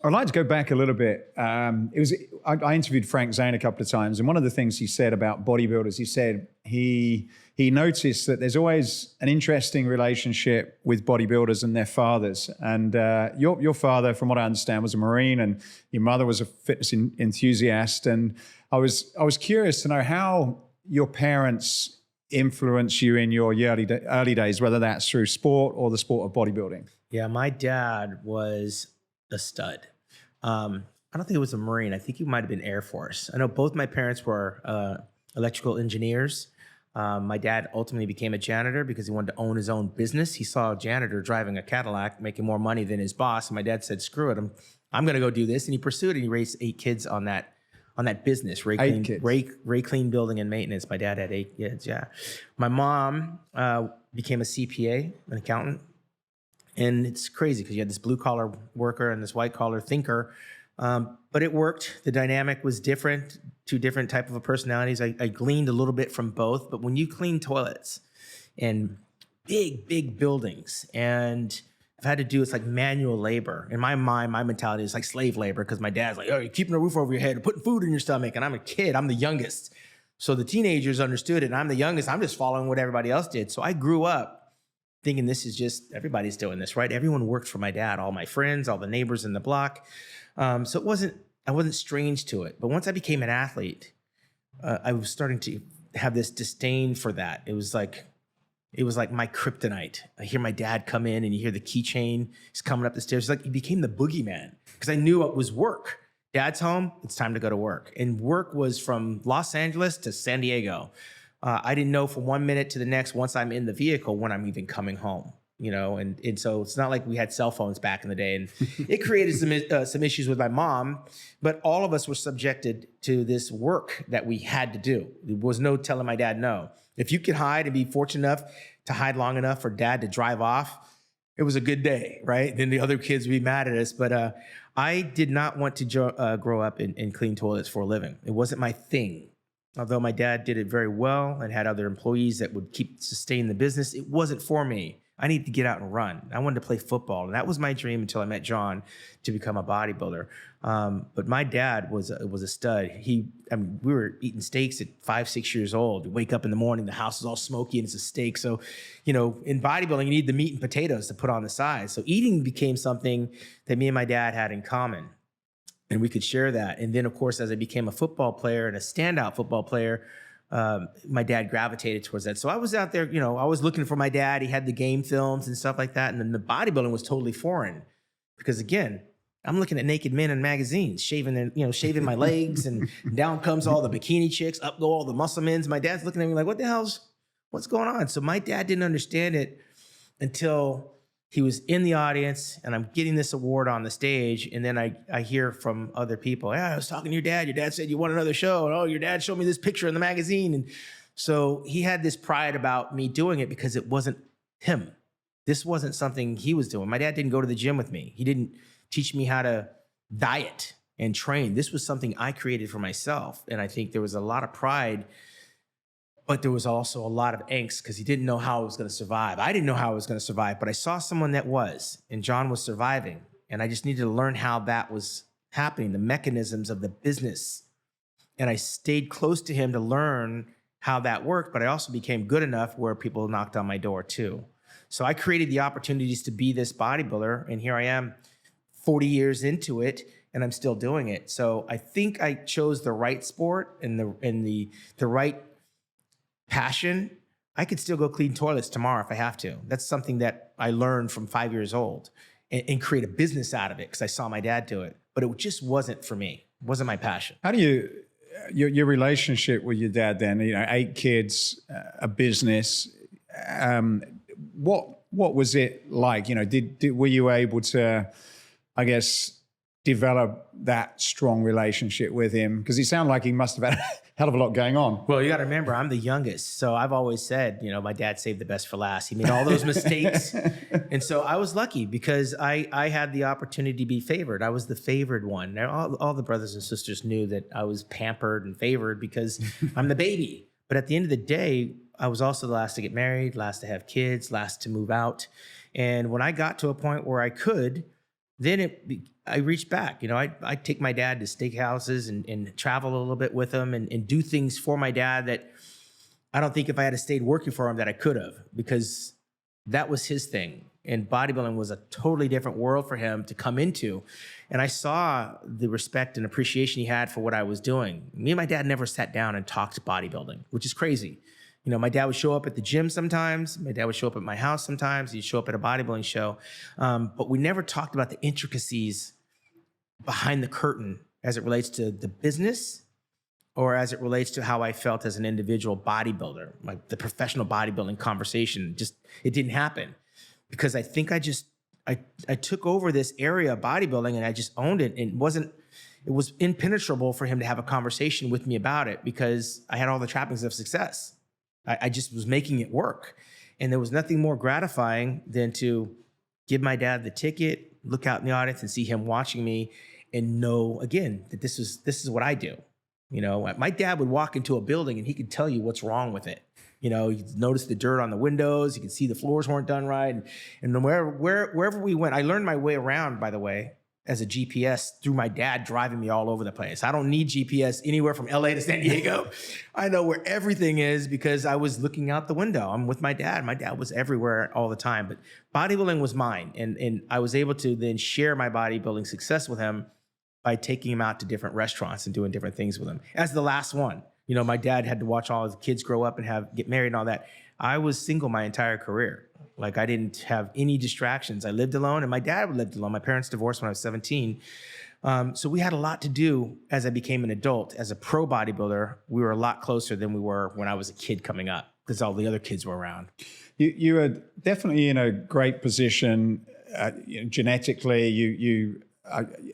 I'd like to go back a little bit. I interviewed Frank Zane a couple of times, and one of the things he said about bodybuilders, he said he noticed that there's always an interesting relationship with bodybuilders and their fathers. And your father, from what I understand, was a Marine, and your mother was a fitness enthusiast. And I was curious to know how your parents influenced you in your early days, whether that's through sport or the sport of bodybuilding. Yeah, my dad was a stud. I don't think it was a Marine. I think he might have been Air Force. I know both my parents were electrical engineers. My dad ultimately became a janitor because he wanted to own his own business. He saw a janitor driving a Cadillac making more money than his boss. And my dad said, screw it, I'm going to go do this. And he pursued it. And he raised 8 kids on that business, Ray Clean Building and Maintenance. My dad had 8 kids, yeah. My mom became a CPA, an accountant. And it's crazy because you had this blue collar worker and this white collar thinker, but it worked. The dynamic was different, 2 different type of personalities. I gleaned a little bit from both, but when you clean toilets and big buildings, and I've had to do, it's like manual labor. In my mind, my mentality is like slave labor because my dad's like, oh, you're keeping a roof over your head, putting food in your stomach. And I'm a kid, I'm the youngest. So the teenagers understood it, and I'm the youngest. I'm just following what everybody else did. So I grew up thinking this is just, everybody's doing this, right? Everyone worked for my dad, all my friends, all the neighbors in the block. So I wasn't strange to it. But once I became an athlete, I was starting to have this disdain for that. It was like my kryptonite. I hear my dad come in and you hear the keychain. He's coming up the stairs. It's like he became the boogeyman because I knew it was work. Dad's home, it's time to go to work. And work was from Los Angeles to San Diego. I didn't know from 1 minute to the next, once I'm in the vehicle, when I'm even coming home, you know? And so it's not like we had cell phones back in the day, and it created some issues with my mom, but all of us were subjected to this work that we had to do. There was no telling my dad no. If you could hide and be fortunate enough to hide long enough for dad to drive off, it was a good day, right? Then the other kids would be mad at us. But I did not want to grow up and clean toilets for a living. It wasn't my thing. Although my dad did it very well and had other employees that would sustain the business, it wasn't for me. I needed to get out and run. I wanted to play football, and that was my dream until I met John to become a bodybuilder. But my dad was a stud. We were eating steaks at 5, 6 years old. You wake up in the morning, the house is all smoky, and it's a steak. So, you know, in bodybuilding, you need the meat and potatoes to put on the side. So eating became something that me and my dad had in common. And we could share that. And then, of course, as I became a football player and a standout football player, my dad gravitated towards that. So I was out there, you know, I was looking for my dad. He had the game films and stuff like that. And then the bodybuilding was totally foreign because, again, I'm looking at naked men in magazines, shaving my legs, and down comes all the bikini chicks, up go all the muscle men. My dad's looking at me like, what's going on? So my dad didn't understand it until he was in the audience and I'm getting this award on the stage. And then I hear from other people, yeah, I was talking to your dad. Your dad said you want another show. And, oh, your dad showed me this picture in the magazine. And so he had this pride about me doing it because it wasn't him. This wasn't something he was doing. My dad didn't go to the gym with me. He didn't teach me how to diet and train. This was something I created for myself. And I think there was a lot of pride, but there was also a lot of angst because he didn't know how I was going to survive. I didn't know how I was going to survive, but I saw someone that was, and John was surviving. And I just needed to learn how that was happening, the mechanisms of the business. And I stayed close to him to learn how that worked, but I also became good enough where people knocked on my door too. So I created the opportunities to be this bodybuilder, and here I am 40 years into it, and I'm still doing it. So I think I chose the right sport and the right passion. I could still go clean toilets tomorrow if I have to. That's something that I learned from 5 years old and create a business out of it because I saw my dad do it. But it just wasn't for me. It wasn't my passion. How do you, your relationship with your dad then, 8 kids, a business, what was it like? Were you able to, I guess, develop that strong relationship with him? Because it sounded like he must have had a hell of a lot going on. Well, you got to remember, I'm the youngest. So I've always said, my dad saved the best for last. He made all those mistakes. And so I was lucky because I had the opportunity to be favored. I was the favored one. Now, all the brothers and sisters knew that I was pampered and favored because I'm the baby. But at the end of the day, I was also the last to get married, last to have kids, last to move out. And when I got to a point where I could, I reached back. I take my dad to steakhouses and travel a little bit with him and do things for my dad that I don't think if I had stayed working for him that I could have, because that was his thing. And bodybuilding was a totally different world for him to come into. And I saw the respect and appreciation he had for what I was doing. Me and my dad never sat down and talked bodybuilding, which is crazy. My dad would show up at the gym sometimes. My dad would show up at my house sometimes. He'd show up at a bodybuilding show. But we never talked about the intricacies behind the curtain as it relates to the business or as it relates to how I felt as an individual bodybuilder. Like the professional bodybuilding conversation, it didn't happen. Because I think I took over this area of bodybuilding and I just owned it. And it was impenetrable for him to have a conversation with me about it because I had all the trappings of success. I just was making it work. And there was nothing more gratifying than to give my dad the ticket, look out in the audience and see him watching me and know, again, that this is what I do. My dad would walk into a building and he could tell you what's wrong with it. You notice the dirt on the windows. You can see the floors weren't done right. And wherever we went, I learned my way around, by the way, as a GPS through my dad driving me all over the place. I don't need GPS anywhere from LA to San Diego. I know where everything is because I was looking out the window. I'm with my dad. My dad was everywhere all the time. But bodybuilding was mine. And I was able to then share my bodybuilding success with him by taking him out to different restaurants and doing different things with him. As the last one. My dad had to watch all his kids grow up and get married and all that. I was single my entire career. Like I didn't have any distractions. I lived alone and my dad lived alone. My parents divorced when I was 17. So we had a lot to do as I became an adult. As a pro bodybuilder, we were a lot closer than we were when I was a kid coming up because all the other kids were around. You were definitely in a great position genetically. You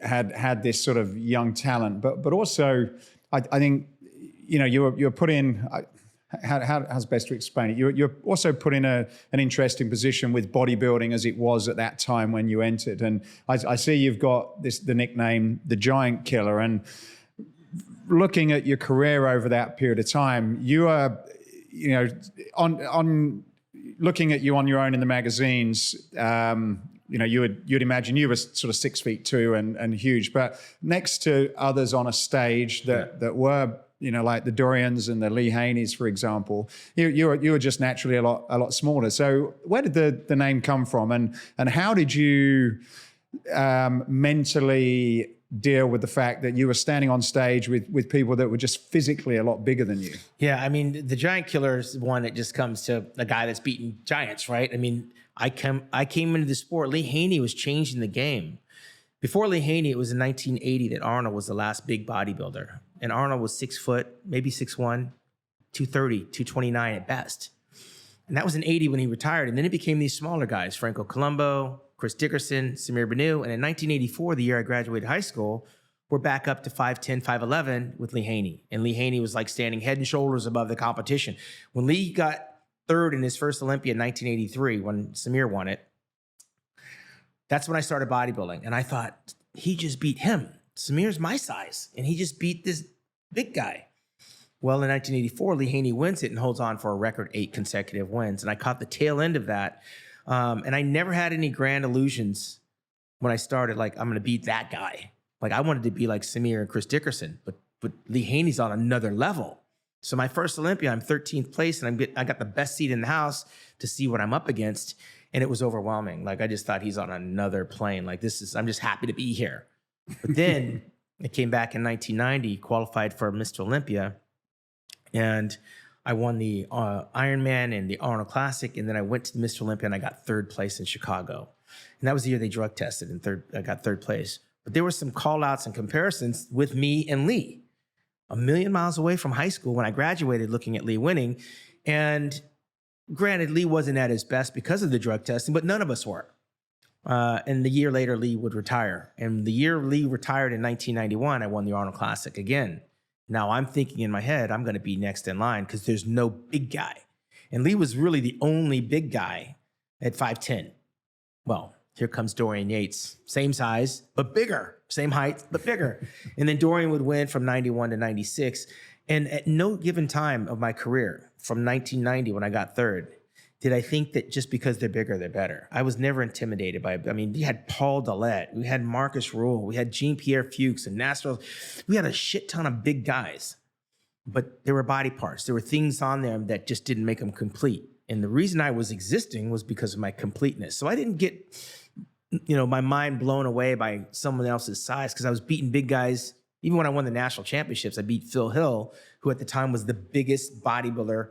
had this sort of young talent, but also I think, you're put in, how's best to explain it? You're also put in an interesting position with bodybuilding as it was at that time when you entered. And I see you've got the nickname, the Giant Killer. And looking at your career over that period of time, you are, on looking at you on your own in the magazines, you'd imagine you were sort of 6'2" and huge, but next to others on a stage that were, like the Dorians and the Lee Haneys, for example, you were just naturally a lot smaller. So where did the name come from, and how did you mentally deal with the fact that you were standing on stage with people that were just physically a lot bigger than you? Yeah, I mean, the Giant Killer is one that just comes to a guy that's beating giants, right? I mean, I came into the sport. Lee Haney was changing the game. Before Lee Haney, it was in 1980 that Arnold was the last big bodybuilder. And Arnold was 6 foot, maybe 6'1", 230, 229 at best. And that was in 80 when he retired. And then it became these smaller guys, Franco Columbu, Chris Dickerson, Samir Banu. And in 1984, the year I graduated high school, we're back up to 5'10", 5'11" with Lee Haney. And Lee Haney was like standing head and shoulders above the competition. When Lee got third in his first Olympia in 1983, when Samir won it, that's when I started bodybuilding. And I thought, he just beat him. Samir's my size, and he just beat this big guy. Well, in 1984, Lee Haney wins it and holds on for a record 8 consecutive wins. And I caught the tail end of that. And I never had any grand illusions when I started, like, I'm going to beat that guy. Like, I wanted to be like Samir and Chris Dickerson, but Lee Haney's on another level. So my first Olympia, I'm 13th place, and I got the best seat in the house to see what I'm up against. And it was overwhelming. Like, I just thought he's on another plane. Like, I'm just happy to be here. But then I came back in 1990, qualified for Mr Olympia, and I won the Ironman and the Arnold Classic. And then I went to Mr Olympia and I got 3rd place in Chicago. And that was the year they drug tested, and I got 3rd place. But there were some call outs and comparisons with me and Lee. A million miles away from high school when I graduated, looking at Lee winning. And granted, Lee wasn't at his best because of the drug testing, but none of us were. And the year later, Lee would retire. And the year Lee retired in 1991, I won the Arnold Classic again. Now I'm thinking in my head, I'm going to be next in line because there's no big guy. And Lee was really the only big guy at 5'10". Well, here comes Dorian Yates. Same size, but bigger. Same height, but bigger. And then Dorian would win from 91 to 96. And at no given time of my career, from 1990 when I got 3rd did I think that just because they're bigger, they're better? I was never intimidated by it. I mean, we had Paul Dillette, we had Marcus Rule, we had Jean-Pierre Fuchs and Nasser. We had a shit ton of big guys, but there were body parts. There were things on them that just didn't make them complete. And the reason I was existing was because of my completeness. So I didn't get, my mind blown away by someone else's size, because I was beating big guys. Even when I won the national championships, I beat Phil Hill, who at the time was the biggest bodybuilder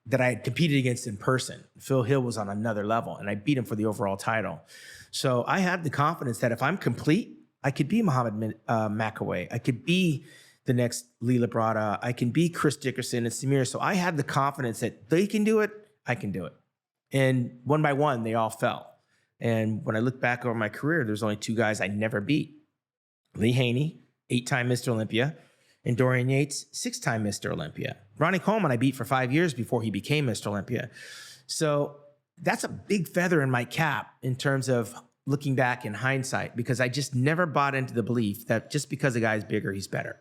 that I had competed against in person. Phil Hill was on another level, and I beat him for the overall title. So I had the confidence that if I'm complete, I could be Muhammad McAway. I could be the next Lee Labrada. I can be Chris Dickerson and Samir. So I had the confidence that they can do it, I can do it. And one by one, they all fell. And when I look back over my career, there's only 2 guys I never beat. Lee Haney, 8-time Mr. Olympia, and Dorian Yates, 6-time Mr. Olympia. Ronnie Coleman I beat for 5 years before he became Mr. Olympia. So that's a big feather in my cap in terms of looking back in hindsight, because I just never bought into the belief that just because a guy's bigger, he's better.